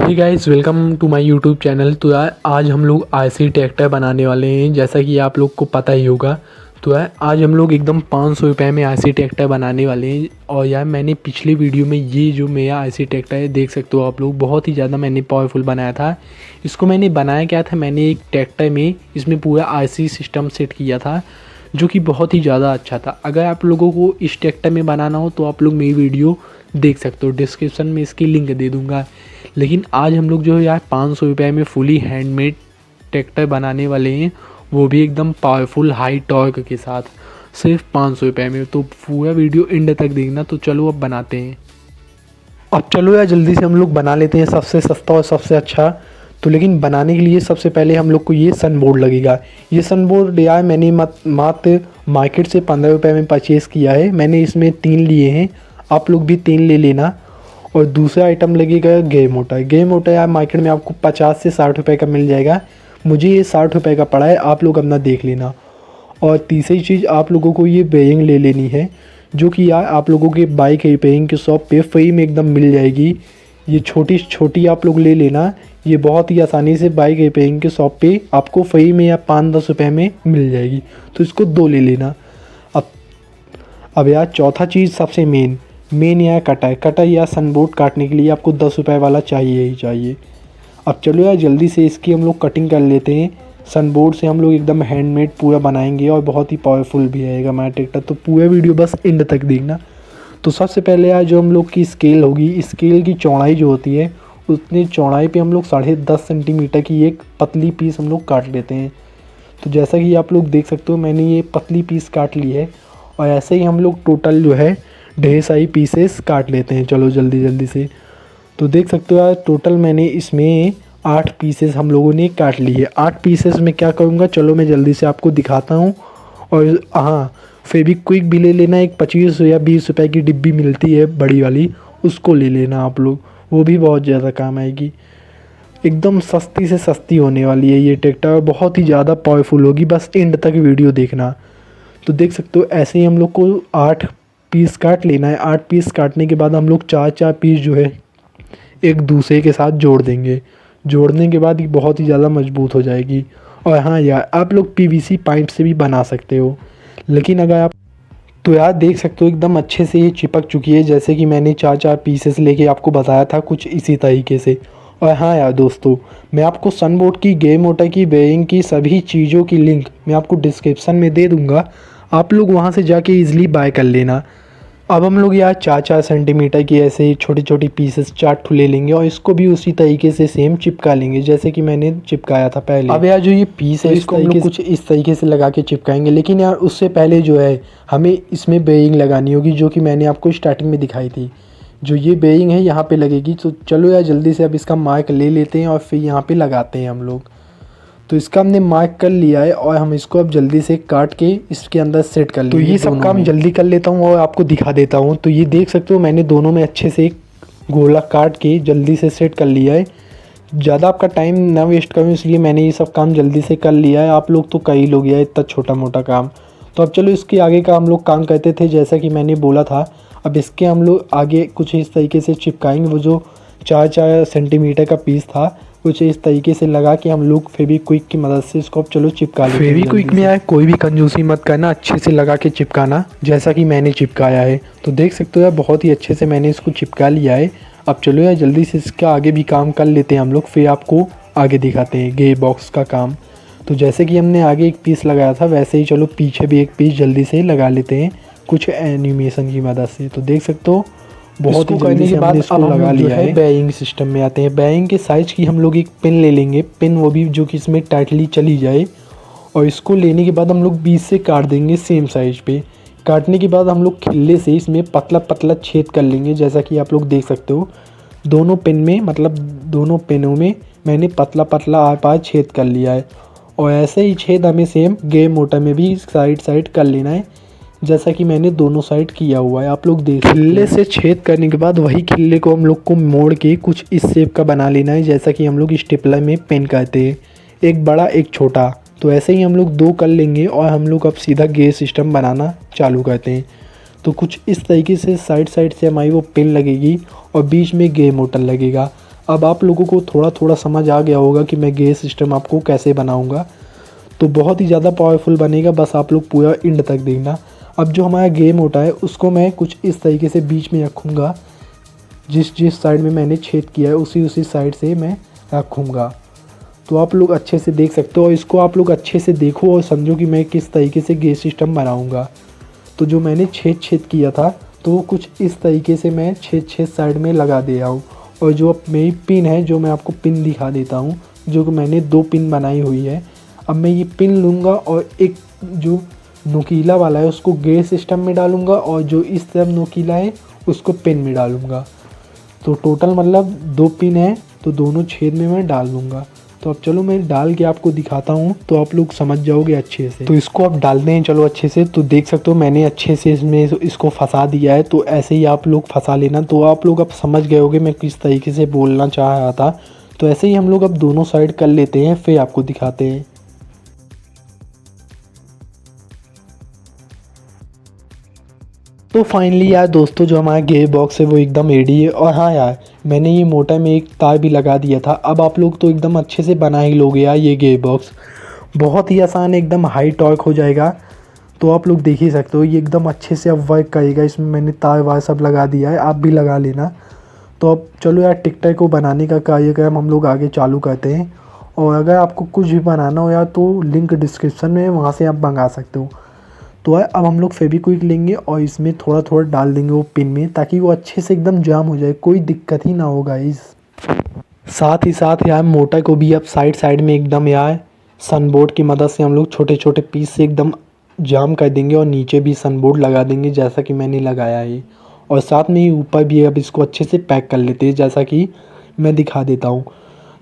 Hey guys, welcome to my YouTube channel. तो यार आज हम लोग आईसी ट्रैक्टर बनाने वाले हैं, जैसा कि आप लोग को पता ही होगा। तो यार आज हम लोग एकदम 500 रुपये में आईसी ट्रैक्टर बनाने वाले हैं। और यार मैंने पिछली वीडियो में ये जो मेरा आईसी ट्रैक्टर है देख सकते हो आप लोग, बहुत ही ज़्यादा मैंने पावरफुल बनाया था। इसको मैंने बनाया क्या था, मैंने एक ट्रैक्टर में इसमें पूरा आईसी सिस्टम सेट किया था जो कि बहुत ही ज़्यादा अच्छा था। अगर आप लोगों को इस ट्रैक्टर में बनाना हो तो आप लोग मेरी वीडियो देख सकते हो, डिस्क्रिप्शन में इसकी लिंक दे दूँगा। लेकिन आज हम लोग जो है यार 500 रुपये में फुली हैंडमेड ट्रैक्टर बनाने वाले हैं, वो भी एकदम पावरफुल हाई टॉर्क के साथ, सिर्फ 500 रुपये में। तो पूरा वीडियो एंड तक देखना। तो चलो अब बनाते हैं। अब चलो यार जल्दी से हम लोग बना लेते हैं सबसे सस्ता और सबसे अच्छा। तो लेकिन बनाने के लिए सबसे पहले हम लोग को ये सन बोर्ड लगेगा। ये सन बोर्ड यार मैंने मात्र मार्केट से 15 रुपये में परचेज़ किया है। मैंने इसमें 3 लिए हैं, आप लोग भी 3 ले लेना। और दूसरा आइटम लगेगा गे मोटर। गे मोटर यार मार्केट में आपको 50 से 60 रुपये का मिल जाएगा। मुझे ये 60 रुपये का पड़ा है, आप लोग अपना देख लेना। और तीसरी चीज़ आप लोगों को ये बेयरिंग ले लेनी है, जो कि यार आप लोगों के बाइक रिपेयरिंग की शॉप पे फ्री में एकदम मिल जाएगी। ये छोटी छोटी आप लोग ले लेना, ये बहुत ही आसानी से बाइक रिपेयरिंग के शॉप पे आपको फ्री में या 5-10 रुपये में मिल जाएगी। तो इसको 2 ले लेना। अब यार चौथा चीज़ सबसे मेन यह कटर या सनबोर्ड काटने के लिए आपको 10 रुपये वाला चाहिए ही चाहिए। अब चलो यार जल्दी से इसकी हम लोग कटिंग कर लेते हैं। सनबोर्ड से हम लोग एकदम हैंडमेड पूरा बनाएंगे और बहुत ही पावरफुल भी रहेगा हमारा ट्रैक्टर। तो पूरा वीडियो बस एंड तक देखना। तो सबसे पहले यार जो हम लोग की स्केल होगी, स्केल की चौड़ाई जो होती है, उतनी चौड़ाई पे हम लोग 10.5 सेंटीमीटर की एक पतली पीस हम लोग काट लेते हैं। तो जैसा कि आप लोग देख सकते हो मैंने ये पतली पीस काट ली है। और ऐसे ही हम लोग टोटल जो है ढेर सारी पीसेस काट लेते हैं। चलो जल्दी से। तो देख सकते हो यार टोटल मैंने इसमें 8 पीसेस हम लोगों ने काट ली है। 8 पीसेस में क्या करूँगा, चलो मैं जल्दी से आपको दिखाता हूँ। और हाँ, फेविक्विक भी ले लेना, एक 25 या 20 रुपये की डिब्बी मिलती है बड़ी वाली, उसको ले लेना आप लोग, वो भी बहुत ज़्यादा काम आएगी। एकदम सस्ती से सस्ती होने वाली है ये ट्रैक्टर, बहुत ही ज़्यादा पावरफुल होगी। बस एंड तक वीडियो देखना। तो देख सकते हो ऐसे ही हम लोग को 8 पीस काट लेना है। 8 पीस काटने के बाद हम लोग 4 पीस जो है एक दूसरे के साथ जोड़ देंगे। जोड़ने के बाद ये बहुत ही ज़्यादा मजबूत हो जाएगी। और हाँ यार आप लोग पीवीसी पाइप से भी बना सकते हो, लेकिन अगर आप तो यार देख सकते हो एकदम अच्छे से ये चिपक चुकी है, जैसे कि मैंने 4 पीसेस लेके आपको बताया था कुछ इसी तरीके से। और हाँ यार दोस्तों, मैं आपको सनबोर्ड की, गे मोटर की, बेयरिंग की सभी चीज़ों की लिंक मैं आपको डिस्क्रिप्शन में दे दूँगा। आप लोग वहाँ से जाके ईज़िली बाय कर लेना। अब हम लोग यार 4 सेंटीमीटर की ऐसे ही छोटी छोटी पीसेस 4 ले लेंगे और इसको भी उसी तरीके से सेम चिपका लेंगे जैसे कि मैंने चिपकाया था पहले। अब यार जो ये पीस है इसको हम लोग कुछ इस तरीके से लगा के चिपकाएंगे, लेकिन यार उससे पहले जो है हमें इसमें बेयरिंग लगानी होगी, जो कि मैंने आपको स्टार्टिंग में दिखाई थी। जो ये बेयरिंग है यहाँ पे लगेगी। तो चलो यार जल्दी से अब इसका मार्क ले लेते हैं और फिर यहाँ पे लगाते हैं हम लोग। तो इसका हमने मार्क कर लिया है और हम इसको अब जल्दी से काट के इसके अंदर सेट कर लेंगे। तो ये सब काम जल्दी कर लेता हूँ और आपको दिखा देता हूँ। तो ये देख सकते हो मैंने दोनों में अच्छे से गोला काट के जल्दी से सेट कर लिया है। ज़्यादा आपका टाइम ना वेस्ट करूँ इसलिए मैंने ये सब काम जल्दी से कर लिया है। आप लोग तो कर ही लोगे यार इतना छोटा मोटा काम। तो अब चलो इसके आगे का हम लोग काम करते थे जैसा कि मैंने बोला था। अब इसके हम लोग आगे कुछ इस तरीके से चिपकाएंगे। वो जो 4 सेंटीमीटर का पीस था कुछ इस तरीके से लगा के हम लोग फेविक्विक की मदद से इसको अब चलो चिपका लेते हैं। फेविक्विक में यार कोई भी कंजूसी मत करना, अच्छे से लगा के चिपकाना जैसा कि मैंने चिपकाया है। तो देख सकते हो यार बहुत ही अच्छे से मैंने इसको चिपका लिया है। अब चलो यार जल्दी से इसका आगे भी काम कर लेते हैं हम लोग, फिर आपको आगे दिखाते हैं गे बॉक्स का काम। तो जैसे कि हमने आगे एक पीस लगाया था वैसे ही चलो पीछे भी एक पीस जल्दी से लगा लेते हैं कुछ एनिमेशन की मदद से। तो देख सकते हो बहुत ही जल्दी से हमने इसको लगा लिया है। बेयरिंग सिस्टम में आते हैं। बेयरिंग के साइज़ की हम लोग एक पिन ले लेंगे, पिन वो भी जो कि इसमें टाइटली चली जाए। और इसको लेने के बाद हम लोग बीच से काट देंगे सेम साइज पे। काटने के बाद हम लोग खिल्ले से इसमें पतला पतला छेद कर लेंगे जैसा कि आप लोग देख सकते हो। दोनों पिन में मतलब दोनों पिनों में मैंने पतला पतला आर पार छेद कर लिया है। और ऐसे ही छेद हमें सेम गे मोटर में भी साइड कर लेना है जैसा कि मैंने दोनों साइड किया हुआ है। आप लोग देख खिल्ले से छेद करने के बाद वही खिल्ले को हम लोग को मोड़ के कुछ इस शेप का बना लेना है जैसा कि हम लोग स्टेपलर में पेन करते हैं, एक बड़ा एक छोटा। तो ऐसे ही हम लोग 2 कर लेंगे और हम लोग अब सीधा गेयर सिस्टम बनाना चालू करते हैं। तो कुछ इस तरीके से साइड से हमारी वो पिन लगेगी और बीच में गे मोटर लगेगा। अब आप लोगों को थोड़ा थोड़ा समझ आ गया होगा कि मैं गेयर सिस्टम आपको कैसे बनाऊंगा। तो बहुत ही ज़्यादा पावरफुल बनेगा, बस आप लोग पूरा एंड तक देखना। अब जो हमारा गेयर मोटा है उसको मैं कुछ इस तरीके से बीच में रखूँगा, जिस जिस साइड में मैंने छेद किया है उसी साइड से मैं रखूँगा। तो आप लोग अच्छे से देख सकते हो और इसको आप लोग अच्छे से देखो और समझो कि मैं किस तरीके से गेयर सिस्टम बनाऊँगा। तो जो मैंने छेद किया था तो वो कुछ इस तरीके से मैं छेद साइड में लगा दिया हूँ। और जो अब मेरी पिन है, जो मैं आपको पिन दिखा देता हूँ, जो कि मैंने 2 पिन बनाई हुई है। अब मैं ये पिन लूँगा और एक जो नुकीला वाला है उसको गेयर सिस्टम में डालूँगा और जो इस तरफ नुकीला है उसको पिन में डालूँगा। तो टोटल मतलब 2 पिन है, तो दोनों छेद में मैं डाल दूँगा। तो अब चलो मैं डाल के आपको दिखाता हूँ तो आप लोग समझ जाओगे अच्छे से। तो इसको आप डाल दें चलो अच्छे से। तो देख सकते हो मैंने अच्छे से इसमें इसको फंसा दिया है। तो ऐसे ही आप लोग फंसा लेना। तो आप लोग अब समझ गए होगे मैं किस तरीके से बोलना चाह रहा था। तो ऐसे ही हम लोग अब दोनों साइड कर लेते हैं, फिर आपको दिखाते हैं। तो फाइनली यार दोस्तों, जो हमारा गेयर बॉक्स है वो एकदम रेडी है। और हाँ यार, मैंने ये मोटा में एक तार भी लगा दिया था। अब आप लोग तो एकदम अच्छे से बना ही लोगे यार। ये गेयर बॉक्स बहुत ही आसान है, एकदम हाई टॉर्क हो जाएगा। तो आप लोग देख ही सकते हो ये एकदम अच्छे से अब वर्क करेगा। इसमें मैंने तार वार सब लगा दिया है, आप भी लगा लेना। तो अब चलो यार, ट्रैक्टर को बनाने का कार्यक्रम हम लोग आगे चालू करते हैं। और अगर आपको कुछ भी बनाना हो यार तो लिंक डिस्क्रिप्शन में है, वहाँ से आप मंगा सकते हो। तो अब हम लोग फेविक्विक लेंगे और इसमें थोड़ा थोड़ा डाल देंगे वो पिन में, ताकि वो अच्छे से एकदम जाम हो जाए, कोई दिक्कत ही ना हो गाइस। साथ ही साथ यार मोटर को भी अब साइड साइड में एकदम यार सनबोर्ड की मदद से हम लोग छोटे छोटे पीस से एकदम जाम कर देंगे और नीचे भी सनबोर्ड लगा देंगे जैसा कि मैंने लगाया है। और साथ में ही ऊपर भी अब इसको अच्छे से पैक कर लेते हैं, जैसा कि मैं दिखा देता हूँ।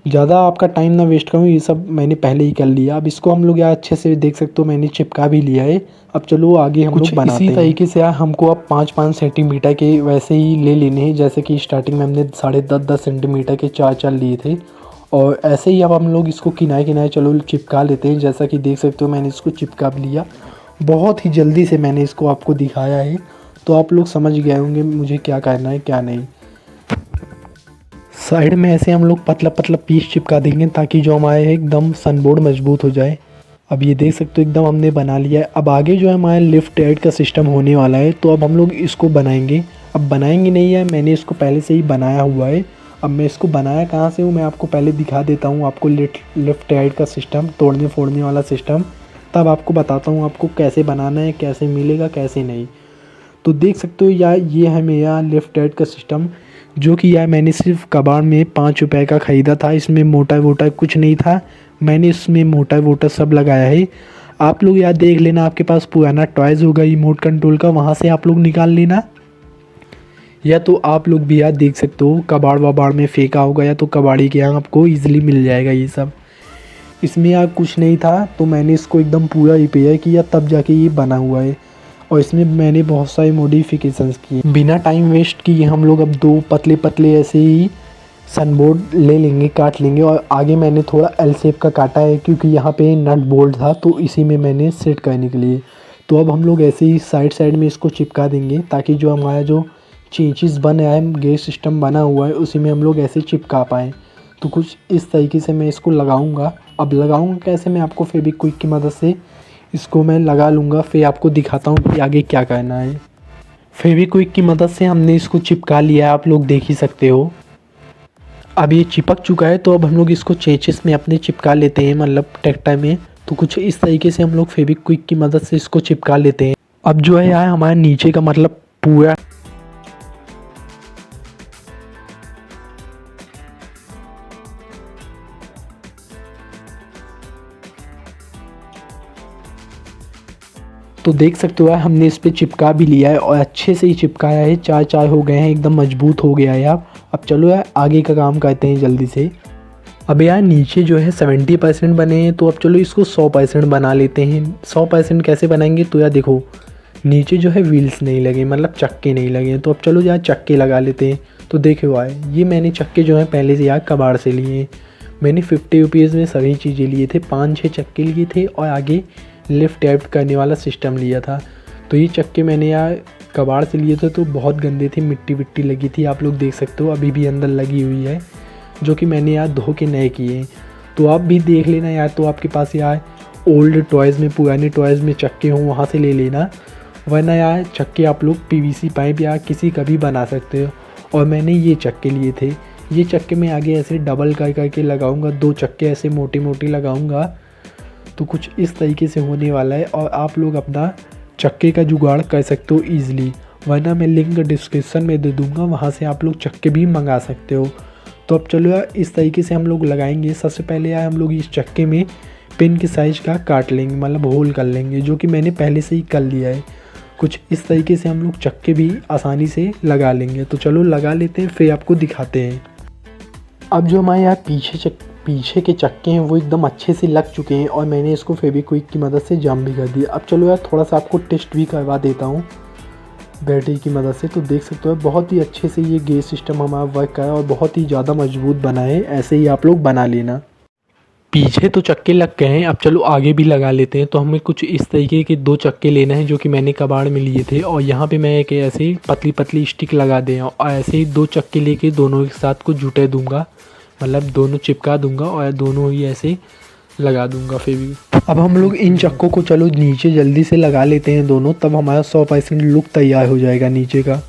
ज़्यादा आपका टाइम ना वेस्ट करूँ, ये सब मैंने पहले ही कर लिया। अब इसको हम लोग यार अच्छे से देख सकते हो मैंने चिपका भी लिया है। अब चलो आगे हम लोग बनाते हैं। इसी तरीके से यार हमको अब 5-5 सेंटीमीटर के वैसे ही ले लेने हैं, जैसे कि स्टार्टिंग में हमने 10.5-10 सेंटीमीटर के 4 लिए थे। और ऐसे ही अब हम लोग इसको किनारे किनारे चलो चिपका लेते हैं। जैसा कि देख सकते हो मैंने इसको चिपका भी लिया। बहुत ही जल्दी से मैंने इसको आपको दिखाया है, तो आप लोग समझ गए होंगे मुझे क्या करना है क्या नहीं। साइड में ऐसे हम लोग पतला पतला पीस चिपका देंगे ताकि जो हमारे एकदम सनबोर्ड मजबूत हो जाए। अब ये देख सकते हो एकदम हमने बना लिया है। अब आगे जो है हमारा लिफ्ट ऐड का सिस्टम होने वाला है, तो अब हम लोग इसको बनाएंगे। अब बनाएंगे नहीं है, मैंने इसको पहले से ही बनाया हुआ है। अब मैं इसको बनाया कहाँ से हूँ मैं आपको पहले दिखा देता हूँ। आपको लिफ्ट ऐड का सिस्टम, तोड़ने फोड़ने वाला सिस्टम, तब आपको बताता हूँ आपको कैसे बनाना है, कैसे मिलेगा कैसे नहीं। तो देख सकते हो यार, ये है मेरा लेफ्ट ऐड का सिस्टम, जो कि यार मैंने सिर्फ कबाड़ में 5 रुपये का ख़रीदा था। इसमें मोटा वोटा कुछ नहीं था, मैंने इसमें मोटा वोटा सब लगाया है। आप लोग यार देख लेना, आपके पास पुराना टॉयज़ होगा रिमोट कंट्रोल का, वहाँ से आप लोग निकाल लेना। या तो आप लोग भी यार देख सकते हो कबाड़ वबाड़ में फेंका होगा, या तो कबाड़ी के यहाँ आपको ईजिली मिल जाएगा ये सब। इसमें यार कुछ नहीं था, तो मैंने इसको एकदम पूरा रिपेयर किया, तब जाके ये बना हुआ है। और इसमें मैंने बहुत सारे मॉडिफिकेशंस किए। बिना टाइम वेस्ट किए हम लोग अब 2 पतले पतले ऐसे ही सनबोर्ड ले लेंगे, काट लेंगे। और आगे मैंने थोड़ा एल शेप का काटा है, क्योंकि यहाँ पे नट बोल्ट था, तो इसी में मैंने सेट करने के लिए। तो अब हम लोग ऐसे ही साइड साइड में इसको चिपका देंगे, ताकि जो हमारा जो चेंचेस बन रहा है, गेज सिस्टम बना हुआ है, उसी में हम लोग ऐसे चिपका पाएँ। तो कुछ इस तरीके से मैं इसको लगाऊँगा। अब लगाऊँगा कैसे, मैं आपको फेविक्विक की मदद से इसको मैं लगा लूँगा, फिर आपको दिखाता हूँ कि आगे क्या करना है। फेविक्विक की मदद से हमने इसको चिपका लिया है, आप लोग देख ही सकते हो। अब ये चिपक चुका है, तो अब हम लोग इसको चेचिस में अपने चिपका लेते हैं, मतलब ट्रैक्टर में। तो कुछ इस तरीके से हम लोग फेविक्विक की मदद से इसको चिपका लेते हैं। अब जो है यार हमारे नीचे का मतलब पूरा तो देख सकते हो यार हमने इस पर चिपका भी लिया है और अच्छे से ही चिपकाया है। 4 हो गए हैं, एकदम मजबूत हो गया है यार। अब चलो यार आगे का काम करते हैं जल्दी से। अब यार नीचे जो है 70% बने हैं, तो अब चलो इसको 100% बना लेते हैं। 100% कैसे बनाएंगे, तो यार देखो नीचे जो है व्हील्स नहीं लगे, मतलब चक्के नहीं लगे, तो अब चलो यार चक्के लगा लेते हैं। तो देखो यार ये मैंने चक्के जो है पहले से यार कबाड़ से लिए हैं। मैंने 50 रुपीज़ में सभी चीज़ें लिए थे, 5-6 चक्के लिए थे और आगे लिफ्ट ऐड करने वाला सिस्टम लिया था। तो ये चक्के मैंने यार कबाड़ से लिए थे, तो बहुत गंदे थे, मिट्टी विट्टी लगी थी, आप लोग देख सकते हो अभी भी अंदर लगी हुई है। जो कि मैंने यार धो के नए किए हैं। तो आप भी देख लेना यार, तो आपके पास यार ओल्ड टॉयज़ में, पुराने टॉयज़ में चक्के हों वहाँ से ले लेना, वरना यार चक्के आप लोग पीवीसी पाइप या किसी का भी बना सकते हो। और मैंने ये चक्के लिए थे, ये चक्के मैं आगे ऐसे डबल कर करके लगाऊंगा, 2 चक्के ऐसे मोटे मोटे लगाऊंगा, तो कुछ इस तरीके से होने वाला है। और आप लोग अपना चक्के का जुगाड़ कर सकते हो ईज़िली, वरना मैं लिंक डिस्क्रिप्शन में दे दूँगा, वहाँ से आप लोग चक्के भी मंगा सकते हो। तो अब चलो यार इस तरीके से हम लोग लगाएंगे। सबसे पहले यार हम लोग इस चक्के में पिन के साइज़ का काट लेंगे, मतलब होल कर लेंगे, जो कि मैंने पहले से ही कर लिया है। कुछ इस तरीके से हम लोग चक्के भी आसानी से लगा लेंगे। तो चलो लगा लेते हैं, फिर आपको दिखाते हैं। अब जो हमारे यहाँ पीछे के चक्के हैं वो एकदम अच्छे से लग चुके हैं और मैंने इसको फेविक्विक की मदद से जाम भी कर दिया। अब चलो यार थोड़ा सा आपको टेस्ट भी करवा देता हूँ बैटरी की मदद से। तो देख सकते हो बहुत ही अच्छे से ये गेज सिस्टम हमारा वर्क कर रहा है और बहुत ही ज़्यादा मजबूत बना है। ऐसे ही आप लोग बना लेना। पीछे तो चक्के लग गए हैं, अब चलो आगे भी लगा लेते हैं। तो हमें कुछ इस तरीके के 2 चक्के लेना है जो कि मैंने कबाड़ में लिए थे, और यहाँ पे मैं एक ऐसे पतली पतली स्टिक लगा दें और ऐसे ही 2 चक्के लेके दोनों एक साथ को जुटे दूंगा, मतलब दोनों चिपका दूंगा और दोनों ही ऐसे लगा दूंगा फेवी। अब हम लोग इन चक्कों को चलो नीचे जल्दी से लगा लेते हैं दोनों, तब हमारा 100% लुक तैयार हो जाएगा नीचे का।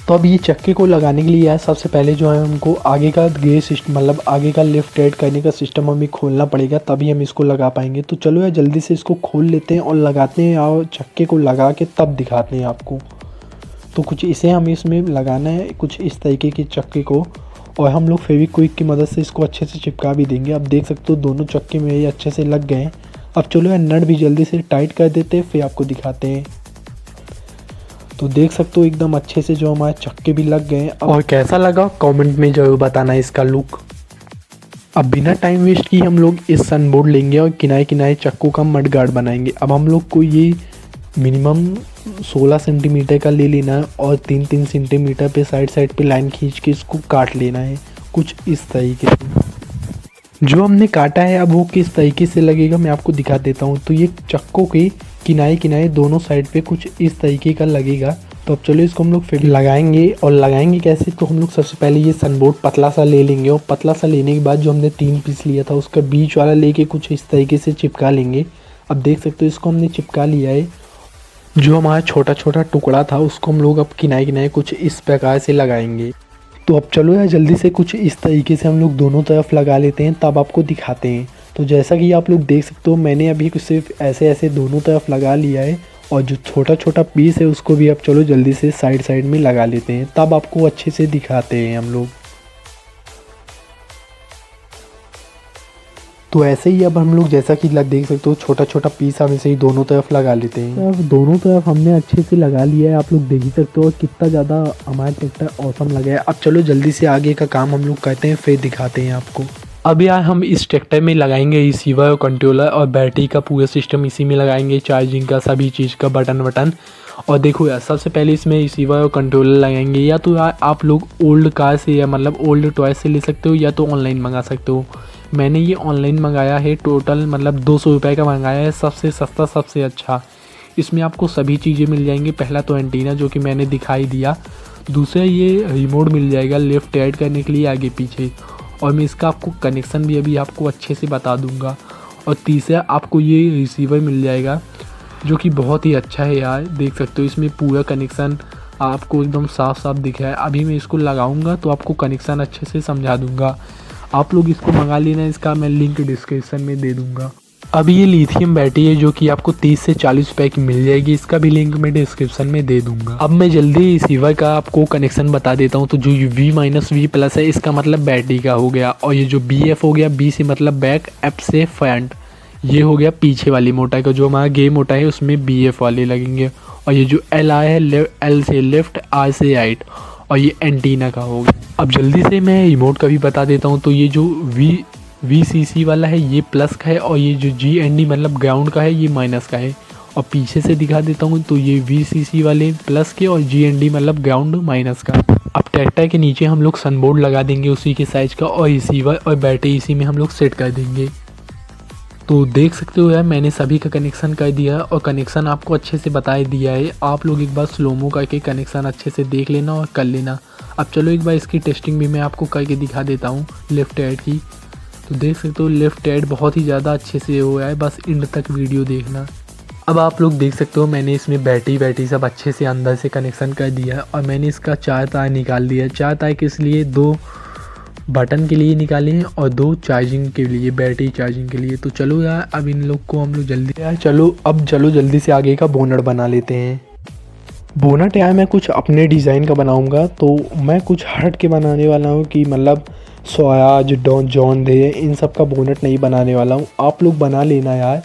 तो अब ये चक्के को लगाने के लिए यार सबसे पहले जो है हमको आगे का गेयर सिस्टम, मतलब आगे का लेफ्ट राइट करने का सिस्टम हमें खोलना पड़ेगा, तभी हम इसको लगा पाएंगे। तो चलो यार जल्दी से इसको खोल लेते हैं और लगाते हैं, और चक्के को लगा के तब दिखाते हैं आपको। तो कुछ इसे हमें इसमें लगाना है, कुछ इस तरीके के चक्के को, और हम लोग फेविक्विक की मदद से इसको अच्छे से चिपका भी देंगे। अब देख सकते हो दोनों चक्के मेरे अच्छे से लग गए हैं। अब चलो यार नट भी जल्दी से टाइट कर देते हैं, फिर आपको दिखाते हैं। तो देख सकते हो एकदम अच्छे से जो हमारे चक्के भी लग गए हैं। और कैसा लगा कमेंट में जरूर बताना इसका लुक। अब बिना टाइम वेस्ट किए हम लोग इस सन बोर्ड लेंगे और किनारे किनारे चक्कों का मड गार्ड बनाएंगे। अब हम लोग को ये मिनिमम 16 सेंटीमीटर का ले लेना है और 3-3 सेंटीमीटर पे साइड पे लाइन खींच के इसको काट लेना है, कुछ इस तरीके से। जो हमने काटा है अब वो किस तरीके से लगेगा मैं आपको दिखा देता हूँ। तो ये चक्कों के किनारे किनारे दोनों साइड पे कुछ इस तरीके का लगेगा। तो अब चलो इसको हम लोग फिर लगाएंगे, और लगाएंगे कैसे। तो हम लोग सबसे पहले ये सनबोर्ड पतला सा ले लेंगे, और पतला सा लेने के बाद जो हमने 3 पीस लिया था उसका बीच वाला लेके कुछ इस तरीके से चिपका लेंगे। अब देख सकते हो इसको हमने चिपका लिया है। जो हमारा छोटा छोटा टुकड़ा था उसको हम लोग अब किनारे किनारे कुछ इस प्रकार से लगाएंगे। तो अब चलो यार जल्दी से कुछ इस तरीके से हम लोग दोनों तरफ लगा लेते हैं, तब आपको दिखाते हैं। तो जैसा कि आप लोग देख सकते हो मैंने अभी सिर्फ ऐसे ऐसे दोनों तरफ लगा लिया है, और जो छोटा छोटा पीस है उसको भी अब चलो जल्दी से साइड में लगा लेते हैं, तब आपको अच्छे से दिखाते हैं हम लोग। तो ऐसे ही अब हम लोग जैसा कि देख सकते हो छोटा छोटा पीस हम इसे ही दोनों तरफ लगा लेते हैं। अब दोनों तरफ हमने अच्छे से लगा लिया है, आप लोग देख ही सकते हो कितना ज़्यादा हमारा ट्रैक्टर ऑसम लगा है। अब चलो जल्दी से आगे का काम हम लोग करते हैं, फिर दिखाते हैं आपको। अब यार हम इस ट्रैक्टर में लगाएंगे रिसीवर और कंट्रोलर और बैटरी का पूरा सिस्टम इसी में लगाएंगे, चार्जिंग का सभी चीज़ का बटन। और देखो यार सबसे पहले इसमें रिसीवर और कंट्रोलर लगाएंगे। या तो यार आप लोग ओल्ड कार से या मतलब ओल्ड टॉय से ले सकते हो, या तो ऑनलाइन मंगा सकते हो। मैंने ये ऑनलाइन मंगाया है, टोटल मतलब 200 रुपये का मंगाया है, सबसे सस्ता सबसे अच्छा। इसमें आपको सभी चीज़ें मिल जाएंगी। पहला तो एंटीना जो कि मैंने दिखाई दिया, दूसरा ये रिमोट मिल जाएगा लेफ़्ट राइट करने के लिए आगे पीछे, और मैं इसका आपको कनेक्शन भी अभी आपको अच्छे से बता दूंगा। और तीसरा आपको ये रिसीवर मिल जाएगा जो कि बहुत ही अच्छा है यार, देख सकते हो इसमें पूरा कनेक्शन आपको एकदम साफ साफ दिख रहा है। अभी मैं इसको लगाऊंगा तो आपको कनेक्शन अच्छे से समझा दूंगा। आप लोग इसको मंगा लेना, इसका मैं लिंक डिस्क्रिप्शन में दे दूंगा। अब ये लिथियम बैटरी है जो कि आपको 30 से 40 रुपये की मिल जाएगी, इसका भी लिंक मैं डिस्क्रिप्शन में दे दूंगा। अब मैं जल्दी रिसीवर का आपको कनेक्शन बता देता हूँ। तो जो V-V+ है इसका मतलब बैटरी का हो गया, और ये जो BF हो गया, B से मतलब बैक, F से फ्रंट, ये हो गया पीछे वाली मोटाई का। जो हमारा गेम मोटा है उसमें BF वाले लगेंगे। और ये जो L है L से लेफ्ट, R से राइट, और ये एंटीना का हो गया। अब जल्दी से मैं रिमोट का भी बता देता हूँ। तो ये जो VCC वाला है ये प्लस का है, और ये जो GND मतलब ग्राउंड का है ये माइनस का है। और पीछे से दिखा देता हूँ, तो ये VCC वाले प्लस के और GND मतलब ग्राउंड माइनस का। अब ट्रैक्टर के नीचे हम लोग सनबोर्ड लगा देंगे उसी के साइज का, और रिसीवर और बैटरी इसी में हम लोग सेट कर देंगे। तो देख सकते हो यार मैंने सभी का कनेक्शन कर दिया है, और कनेक्शन आपको अच्छे से बता दिया है। आप लोग एक बार स्लोमो करके कनेक्शन अच्छे से देख लेना और कर लेना। अब चलो एक बार इसकी टेस्टिंग भी मैं आपको करके दिखा देता हूँ लेफ़्ट ऐड की। तो देख सकते हो लेफ़्ट ऐड बहुत ही ज़्यादा अच्छे से हुआ है, बस एंड तक वीडियो देखना। अब आप लोग देख सकते हो मैंने इसमें बैटरी सब अच्छे से अंदर से कनेक्शन कर दिया है और मैंने इसका 4 तार निकाल दिया है। 4 तार किस लिए, 2 बटन के लिए निकाले हैं और 2 चार्जिंग के लिए, बैटरी चार्जिंग के लिए। तो चलो यार अब इन लोग को हम लोग जल्दी यार चलो जल्दी से आगे का बोनट बना लेते हैं। बोनट यार मैं कुछ अपने डिज़ाइन का बनाऊंगा, तो मैं कुछ हट के बनाने वाला हूँ कि मतलब स्वराज जॉन डे इन सब का बोनट नहीं बनाने वाला हूँ। आप लोग बना लेना यार।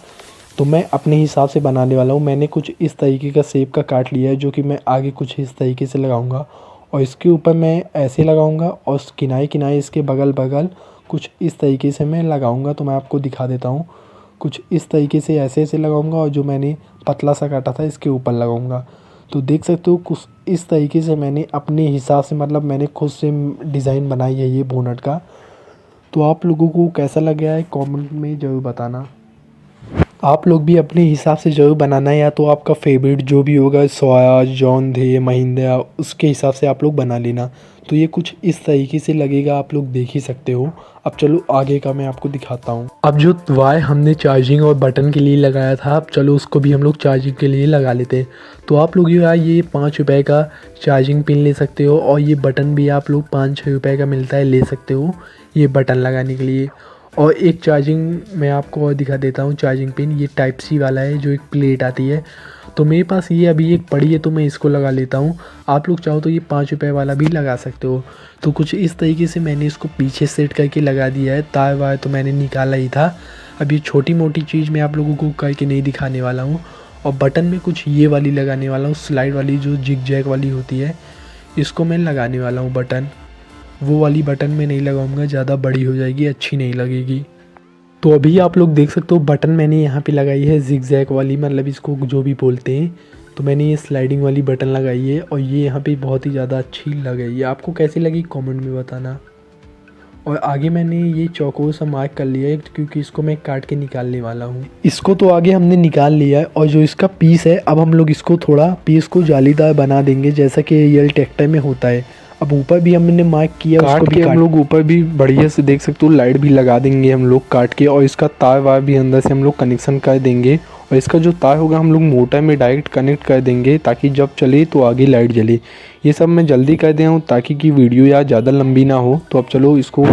तो मैं अपने हिसाब से बनाने वाला हूँ। मैंने कुछ इस तरीके का शेप का काट लिया है जो कि मैं आगे कुछ इस तरीके से लगाऊंगा और इसके ऊपर मैं ऐसे लगाऊंगा और किनारे किनारे इसके बगल बगल कुछ इस तरीके से मैं लगाऊंगा। तो मैं आपको दिखा देता हूँ। कुछ इस तरीके से ऐसे लगाऊंगा और जो मैंने पतला सा काटा था इसके ऊपर लगाऊंगा। तो देख सकते हो कुछ इस तरीके से मैंने अपने हिसाब से, मतलब मैंने खुद से डिज़ाइन बनाई है ये बोनट का। तो आप लोगों को कैसा लगा है कमेंट में ज़रूर बताना। आप लोग भी अपने हिसाब से ज़रूर बनाना है, या तो आपका फेवरेट जो भी होगा स्वराज जॉन डे महिंद्रा उसके हिसाब से आप लोग बना लेना। तो ये कुछ इस तरीके से लगेगा, आप लोग देख ही सकते हो। अब चलो आगे का मैं आपको दिखाता हूँ। अब जो वायर हमने चार्जिंग और बटन के लिए लगाया था, अब चलो उसको भी हम लोग चार्जिंग के लिए लगा लेते हैं। तो आप लोग यार ये 5 रुपये का चार्जिंग पिन ले सकते हो और ये बटन भी आप लोग 5-6 रुपये का मिलता है, ले सकते हो ये बटन लगाने के लिए। और एक चार्जिंग मैं आपको और दिखा देता हूँ चार्जिंग पिन, ये टाइप सी वाला है जो एक प्लेट आती है। तो मेरे पास ये अभी एक पड़ी है तो मैं इसको लगा लेता हूँ। आप लोग चाहो तो ये 5 रुपये वाला भी लगा सकते हो। तो कुछ इस तरीके से मैंने इसको पीछे सेट करके लगा दिया है। तार वार तो मैंने निकाला ही था। अब ये छोटी मोटी चीज़ मैं आप लोगों को करके नहीं दिखाने वाला हूँ। और बटन में कुछ ये वाली लगाने वाला हूँ, स्लाइड वाली जो जिग जैग वाली होती है, इसको मैं लगाने वाला हूँ बटन। वो वाली बटन में नहीं लगाऊंगा, ज़्यादा बड़ी हो जाएगी, अच्छी नहीं लगेगी। तो अभी आप लोग देख सकते हो बटन मैंने यहाँ पे लगाई है जिगजैग वाली, मतलब इसको जो भी बोलते हैं। तो मैंने ये स्लाइडिंग वाली बटन लगाई है और ये यहाँ पे बहुत ही ज़्यादा अच्छी लग रही है। आपको कैसी लगी कमेंट में बताना। और आगे मैंने ये चौकोर सा मार्क कर लिया है क्योंकि इसको मैं काट के निकालने वाला हूँ। इसको तो आगे हमने निकाल लिया है और जो इसका पीस है अब हम लोग इसको थोड़ा पीस को जालीदार बना देंगे जैसा कि रियल ट्रैक्टर में होता है। अब ऊपर भी हमने मार्क किया, उसको भी हम लोग ऊपर भी बढ़िया से देख सकते हो लाइट भी लगा देंगे हम लोग काट के। और इसका तार वार भी अंदर से हम लोग कनेक्शन कर देंगे और इसका जो तार होगा हम लोग मोटर में डायरेक्ट कनेक्ट कर देंगे ताकि जब चले तो आगे लाइट जले। ये सब मैं जल्दी कर दिया हूँ ताकि कि वीडियो यार ज़्यादा लंबी ना हो। तो अब चलो इसको,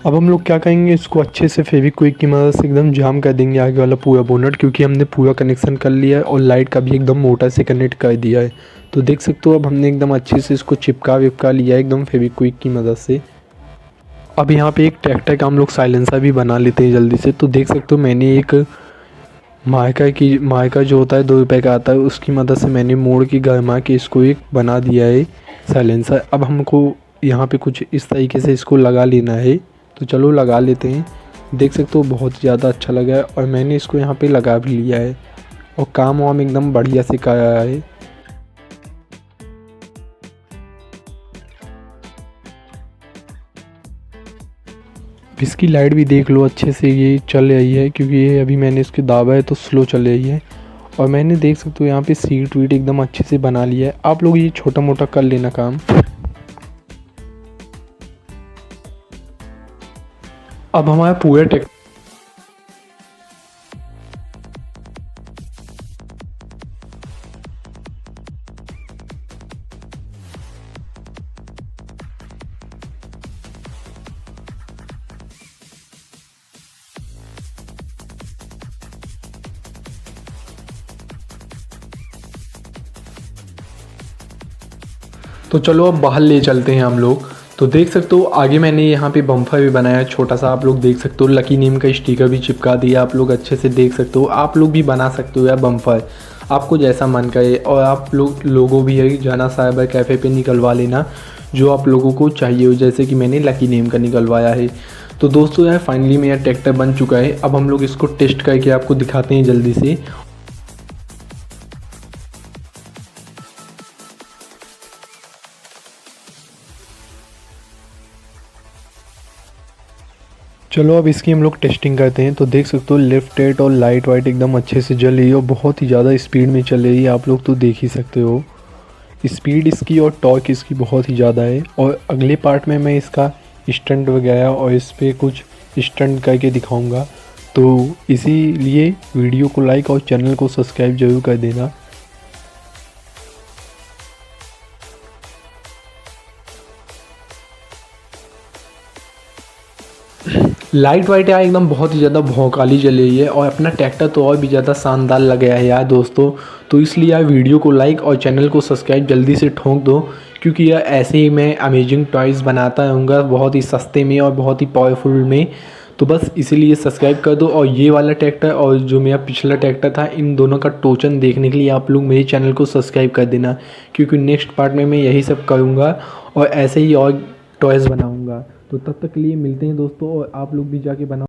अब हम लोग क्या करेंगे, इसको अच्छे से फेविक्विक की मदद से एकदम जाम कर देंगे आगे वाला पूरा बोनट, क्योंकि हमने पूरा कनेक्शन कर लिया है और लाइट का भी एकदम मोटर से कनेक्ट कर दिया है। तो देख सकते हो अब हमने एकदम अच्छे से इसको चिपका विपका लिया है एकदम फेविक्विक की मदद से। अब यहाँ पे एक ट्रैक्टर का हम लोग साइलेंसर भी बना लेते हैं जल्दी से। तो देख सकते हो मैंने एक माइका जो होता है 2 रुपये का आता है, उसकी मदद से मैंने मोड़ की गरमा के इसको एक बना दिया है साइलेंसर। अब हमको यहाँ पे कुछ इस तरीके से इसको लगा लेना है। तो चलो लगा लेते हैं। देख सकते हो बहुत ज़्यादा अच्छा लगा है और मैंने इसको यहाँ पे लगा भी लिया है और काम वाम एकदम बढ़िया से करा है। इसकी लाइट भी देख लो अच्छे से ये चल रही है, क्योंकि ये अभी मैंने इसके दाबा है तो स्लो चल रही है। और मैंने देख सकते हो यहाँ पे सीट वीट एकदम अच्छे से बना लिया है। आप लोग ये छोटा मोटा कर लेना काम। अब हमारा पूरा तो चलो अब बाहर ले चलते हैं हम लोग। तो देख सकते हो आगे मैंने यहाँ पे बम्फर भी बनाया छोटा सा, आप लोग देख सकते हो। लकी नेम का स्टिकर भी चिपका दिया, आप लोग अच्छे से देख सकते हो। आप लोग भी बना सकते हो यार बम्फर, आपको जैसा मन करे। और आप लोग लोगों भी है जाना साइबर कैफ़े पे निकलवा लेना जो आप लोगों को चाहिए हो, जैसे कि मैंने लकी नेम का निकलवाया है। तो दोस्तों यार फाइनली मेरा ट्रैक्टर बन चुका है। अब हम लोग इसको टेस्ट करके आपको दिखाते हैं जल्दी से। चलो अब इसकी हम लोग टेस्टिंग करते हैं। तो देख सकते हो लेफ्ट राइट और लाइट वाइट एकदम अच्छे से जल रही है और बहुत ही ज़्यादा स्पीड में चल रही है, आप लोग तो देख ही सकते हो। स्पीड इसकी और टॉर्क इसकी बहुत ही ज़्यादा है। और अगले पार्ट में मैं इसका स्टंट वगैरह और इस पर कुछ स्टंट करके दिखाऊंगा। तो इसीलिए वीडियो को लाइक और चैनल को सब्सक्राइब ज़रूर कर देना। लाइट वाइट यार एकदम बहुत ही ज़्यादा भौकाली चल रही है और अपना ट्रैक्टर तो और भी ज़्यादा शानदार लग गया है यार दोस्तों। तो इसलिए यार वीडियो को लाइक और चैनल को सब्सक्राइब जल्दी से ठोक दो, क्योंकि यार ऐसे ही मैं अमेजिंग टॉयज़ बनाता रहूँगा बहुत ही सस्ते में और बहुत ही पावरफुल में। तो बस इसीलिए सब्सक्राइब कर दो। और ये वाला ट्रैक्टर और जो मेरा पिछला ट्रैक्टर था, इन दोनों का टोचन देखने के लिए आप लोग मेरे चैनल को सब्सक्राइब कर देना, क्योंकि नेक्स्ट पार्ट में मैं यही सब करूँगा और ऐसे ही और टॉयज़ बनाऊँगा। तो तब तक के लिए मिलते हैं दोस्तों, और आप लोग भी जाके बनाओ।